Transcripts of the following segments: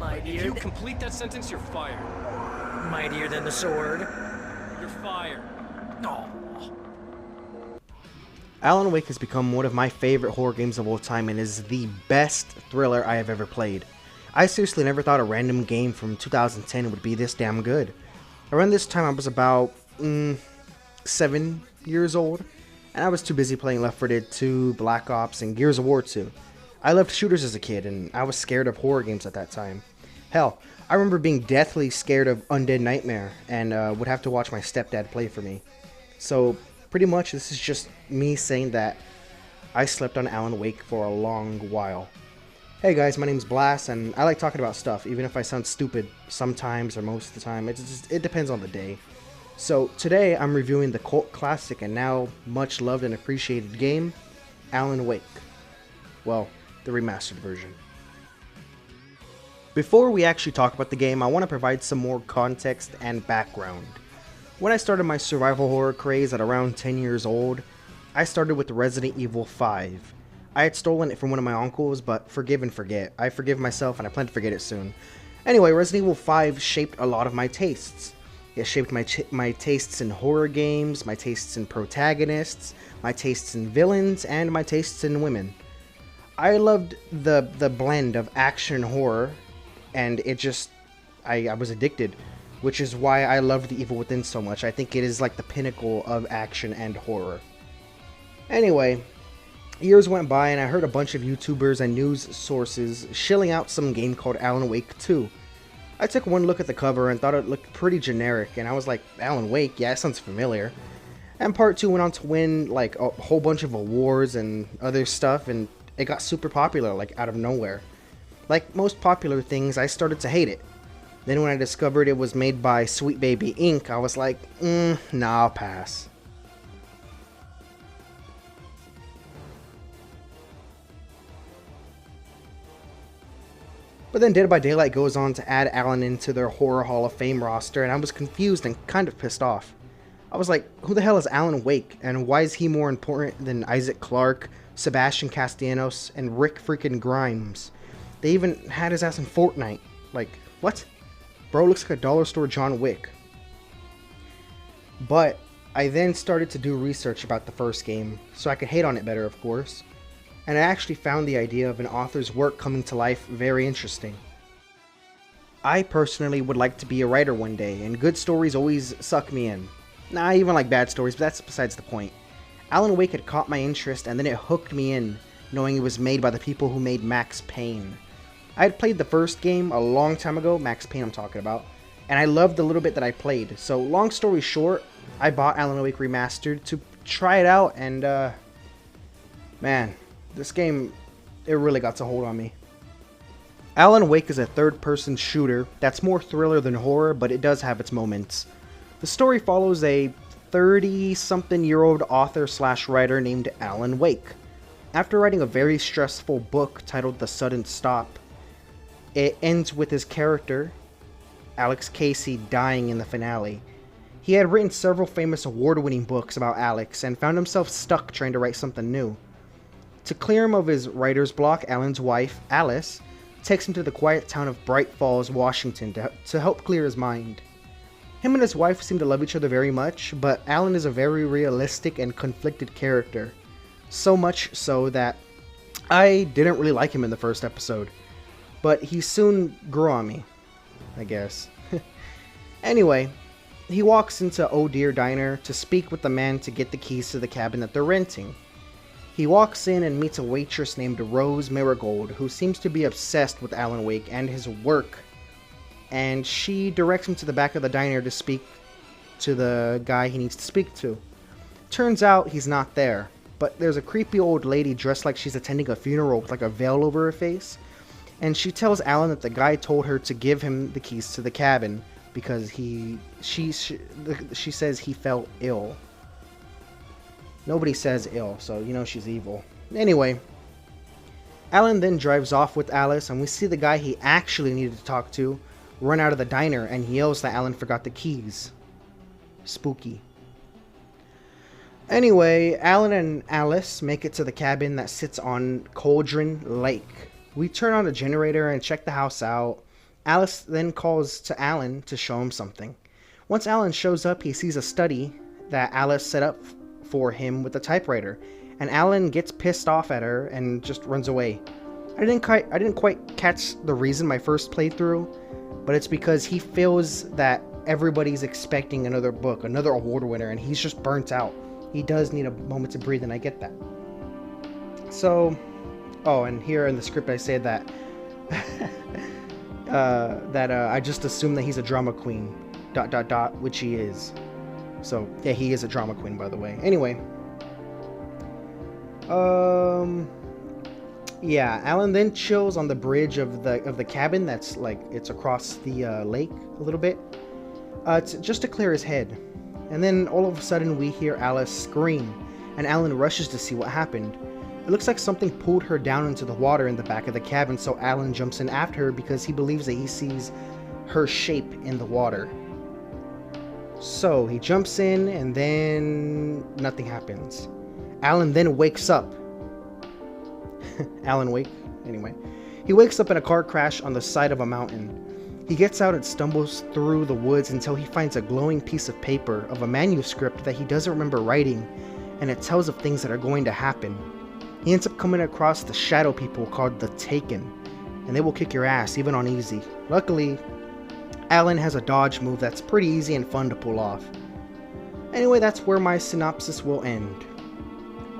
If you complete that sentence, you're fired. Mightier than the sword. You're fired. Oh. Alan Wake has become one of my favorite horror games of all time and is the best thriller I have ever played. I seriously never thought a random game from 2010 would be this damn good. Around this time I was about 7 years old, and I was too busy playing Left 4 Dead 2, Black Ops, and Gears of War 2. I loved shooters as a kid, and I was scared of horror games at that time. Hell, I remember being deathly scared of Undead Nightmare, and would have to watch my stepdad play for me. So, pretty much this is just me saying that I slept on Alan Wake for a long while. Hey guys, my name's Blast, and I like talking about stuff, even if I sound stupid sometimes or most of the time. It depends on the day. So today I'm reviewing the cult classic and now much loved and appreciated game, Alan Wake. Well, the remastered version. Before we actually talk about the game, I want to provide some more context and background. When I started my survival horror craze at around 10 years old, I started with Resident Evil 5. I had stolen it from one of my uncles, but forgive and forget. I forgive myself and I plan to forget it soon. Anyway, Resident Evil 5 shaped a lot of my tastes. It shaped my tastes in horror games, my tastes in protagonists, my tastes in villains, and my tastes in women. I loved the blend of action and horror, and I was addicted, which is why I loved The Evil Within so much. I think it is like the pinnacle of action and horror. Anyway, years went by and I heard a bunch of YouTubers and news sources shilling out some game called Alan Wake 2. I took one look at the cover and thought it looked pretty generic, and I was like, Alan Wake? Yeah, it sounds familiar. And part 2 went on to win like a whole bunch of awards and other stuff, and it got super popular like out of nowhere. Like most popular things, I started to hate it. Then when I discovered it was made by Sweet Baby Inc., I was like, nah, I'll pass. But then Dead by Daylight goes on to add Alan into their Horror Hall of Fame roster, and I was confused and kind of pissed off. I was like, who the hell is Alan Wake, and why is he more important than Isaac Clarke, Sebastian Castellanos, and Rick freaking Grimes? They even had his ass in Fortnite. Like, what? Bro looks like a dollar store John Wick. But I then started to do research about the first game, so I could hate on it better, of course. And I actually found the idea of an author's work coming to life very interesting. I personally would like to be a writer one day, and good stories always suck me in. Nah, I even like bad stories, but that's besides the point. Alan Wake had caught my interest, and then it hooked me in, knowing it was made by the people who made Max Payne. I had played the first game a long time ago, Max Payne I'm talking about, and I loved the little bit that I played. So long story short, I bought Alan Wake Remastered to try it out, and man, this game, it really got a hold on me. Alan Wake is a third-person shooter that's more thriller than horror, but it does have its moments. The story follows a 30-something-year-old author/writer named Alan Wake. After writing a very stressful book titled The Sudden Stop, it ends with his character, Alex Casey, dying in the finale. He had written several famous award-winning books about Alex and found himself stuck trying to write something new. To clear him of his writer's block, Alan's wife, Alice, takes him to the quiet town of Bright Falls, Washington to help clear his mind. Him and his wife seem to love each other very much, but Alan is a very realistic and conflicted character. So much so that I didn't really like him in the first episode. But he soon grew on me, I guess. Anyway, he walks into Oh Dear Diner to speak with the man to get the keys to the cabin that they're renting. He walks in and meets a waitress named Rose Marigold, who seems to be obsessed with Alan Wake and his work. And she directs him to the back of the diner to speak to the guy he needs to speak to. Turns out he's not there, but there's a creepy old lady dressed like she's attending a funeral with like a veil over her face. And she tells Alan that the guy told her to give him the keys to the cabin because she says he felt ill. Nobody says ill, so you know she's evil. Anyway, Alan then drives off with Alice, and we see the guy he actually needed to talk to run out of the diner, and he yells that Alan forgot the keys. Spooky. Anyway, Alan and Alice make it to the cabin that sits on Cauldron Lake. We turn on the generator and check the house out. Alice then calls to Alan to show him something. Once Alan shows up, he sees a study that Alice set up for him with a typewriter, and Alan gets pissed off at her and just runs away. I didn't quite catch the reason my first playthrough, but it's because he feels that everybody's expecting another book, another award winner, and he's just burnt out. He does need a moment to breathe, and I get that. So, oh, and here in the script I say that I just assume that he's a drama queen, ... which he is. So, yeah, he is a drama queen, by the way. Anyway. Yeah, Alan then chills on the bridge of the cabin that's like, it's across the lake a little bit. Just to clear his head. And then all of a sudden we hear Alice scream, and Alan rushes to see what happened. It looks like something pulled her down into the water in the back of the cabin, so Alan jumps in after her because he believes that he sees her shape in the water. So he jumps in, and then nothing happens. Alan then wakes up. Alan wake? Anyway. He wakes up in a car crash on the side of a mountain. He gets out and stumbles through the woods until he finds a glowing piece of paper of a manuscript that he doesn't remember writing, and it tells of things that are going to happen. He ends up coming across the shadow people called the Taken, and they will kick your ass even on easy. Luckily, Alan has a dodge move that's pretty easy and fun to pull off. Anyway, that's where my synopsis will end.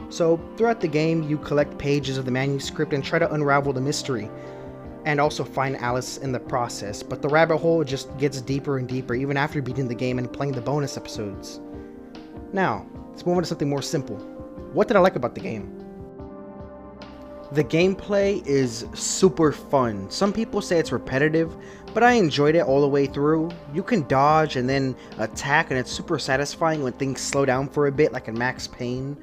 So, throughout the game, you collect pages of the manuscript and try to unravel the mystery, and also find Alice in the process, but the rabbit hole just gets deeper and deeper even after beating the game and playing the bonus episodes. Now, let's move on to something more simple. What did I like about the game? The gameplay is super fun. Some people say it's repetitive, but I enjoyed it all the way through. You can dodge and then attack, and it's super satisfying when things slow down for a bit, like in Max Payne.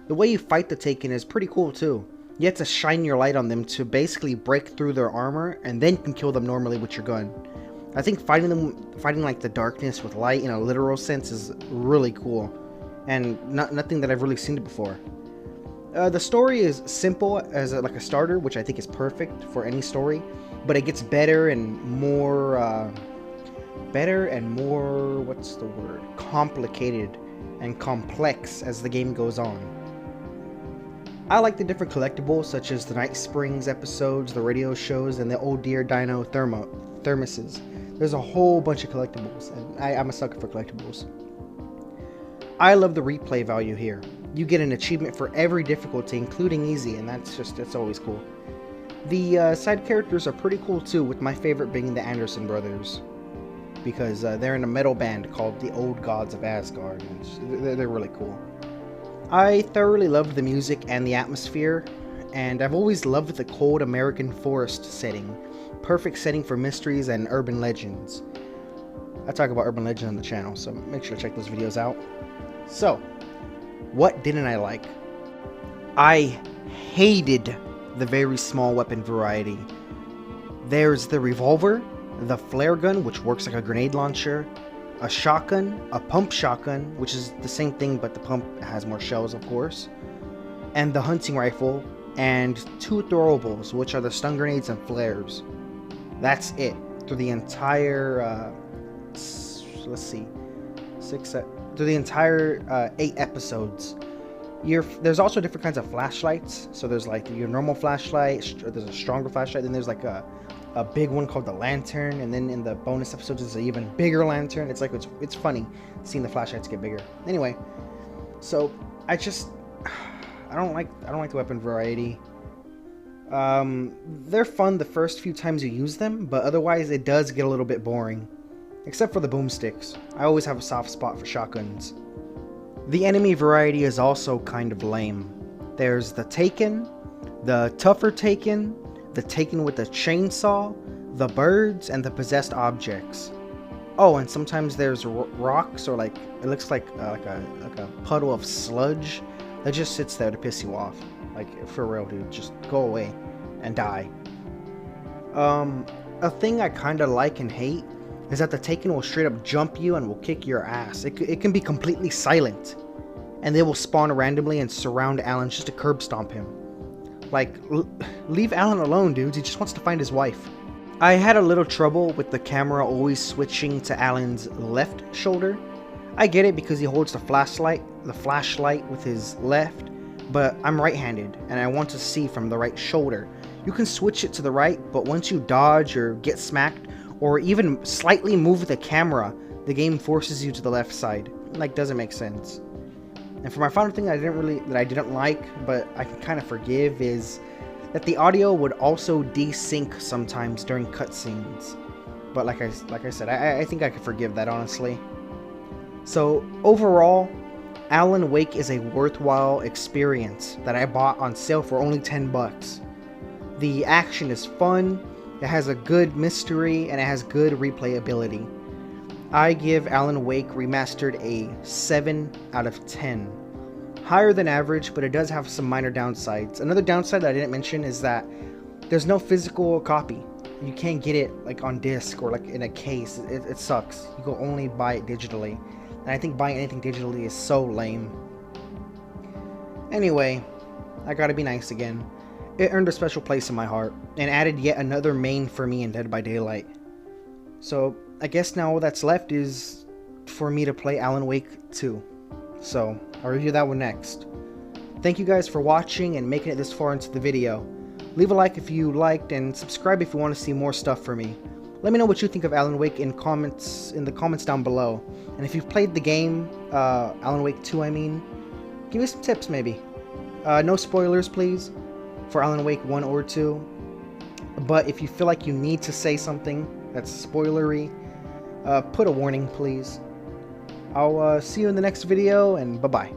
The way you fight the Taken is pretty cool too. You have to shine your light on them to basically break through their armor, and then you can kill them normally with your gun. I think fighting like the darkness with light in a literal sense is really cool, and nothing that I've really seen before. The story is simple as like a starter, which I think is perfect for any story, but it gets better and more what's the word? Complicated and complex as the game goes on. I like the different collectibles, such as the Night Springs episodes, the radio shows, and the Old Dear Dino thermoses. There's a whole bunch of collectibles, and I'm a sucker for collectibles. I love the replay value here. You get an achievement for every difficulty, including easy, and that's always cool. The side characters are pretty cool too, with my favorite being the Anderson brothers, because they're in a metal band called the Old Gods of Asgard, and they're really cool. I thoroughly loved the music and the atmosphere, and I've always loved the cold American forest setting. Perfect setting for mysteries and urban legends. I talk about urban legends on the channel, so make sure to check those videos out. So, what didn't I like? I hated the very small weapon variety. There's the revolver, the flare gun, which works like a grenade launcher, a shotgun, a pump shotgun, which is the same thing but the pump has more shells, of course, and the hunting rifle, and 2 throwables, which are the stun grenades and flares. That's it through the entire through the entire 8 episodes. There's also different kinds of flashlights. So there's like your normal flashlight, there's a stronger flashlight, then there's like a big one called the lantern, and then in the bonus episodes there's an even bigger lantern. It's like it's funny seeing the flashlights get bigger. Anyway, so I don't like the weapon variety. They're fun the first few times you use them, but otherwise it does get a little bit boring. Except for the boomsticks. I always have a soft spot for shotguns. The enemy variety is also kind of lame. There's the Taken, the tougher Taken, the Taken with the chainsaw, the birds, and the possessed objects. Oh, and sometimes there's rocks, or like it looks like a puddle of sludge that just sits there to piss you off. Like, for real, dude, just go away and die. A thing I kind of like and hate is that the Taken will straight up jump you and will kick your ass. It can be completely silent, and they will spawn randomly and surround Alan just to curb stomp him. Like, leave Alan alone, dudes. He just wants to find his wife. I had a little trouble with the camera always switching to Alan's left shoulder. I get it because he holds the flashlight with his left, but I'm right-handed and I want to see from the right shoulder. You can switch it to the right, but once you dodge or get smacked or even slightly move the camera, the game forces you to the left side. Like, doesn't make sense. And for my final thing that I didn't like, but I can kind of forgive, is that the audio would also desync sometimes during cutscenes. But like I said, I think I could forgive that, honestly. So overall, Alan Wake is a worthwhile experience that I bought on sale for only 10 bucks. The action is fun, it has a good mystery, and it has good replayability. I give Alan Wake Remastered a 7 out of 10. Higher than average, but it does have some minor downsides. Another downside that I didn't mention is that there's no physical copy. You can't get it like on disc or like in a case. It sucks. You can only buy it digitally. And I think buying anything digitally is so lame. Anyway, I gotta be nice again. It earned a special place in my heart, and added yet another main for me in Dead by Daylight. So, I guess now all that's left is for me to play Alan Wake 2. So, I'll review that one next. Thank you guys for watching and making it this far into the video. Leave a like if you liked, and subscribe if you want to see more stuff from me. Let me know what you think of Alan Wake in the comments down below. And if you've played the game, Alan Wake 2 I mean, give me some tips maybe. No spoilers please, for Alan Wake 1 or 2. But if you feel like you need to say something that's spoilery, put a warning please. I'll see you in the next video, and bye-bye.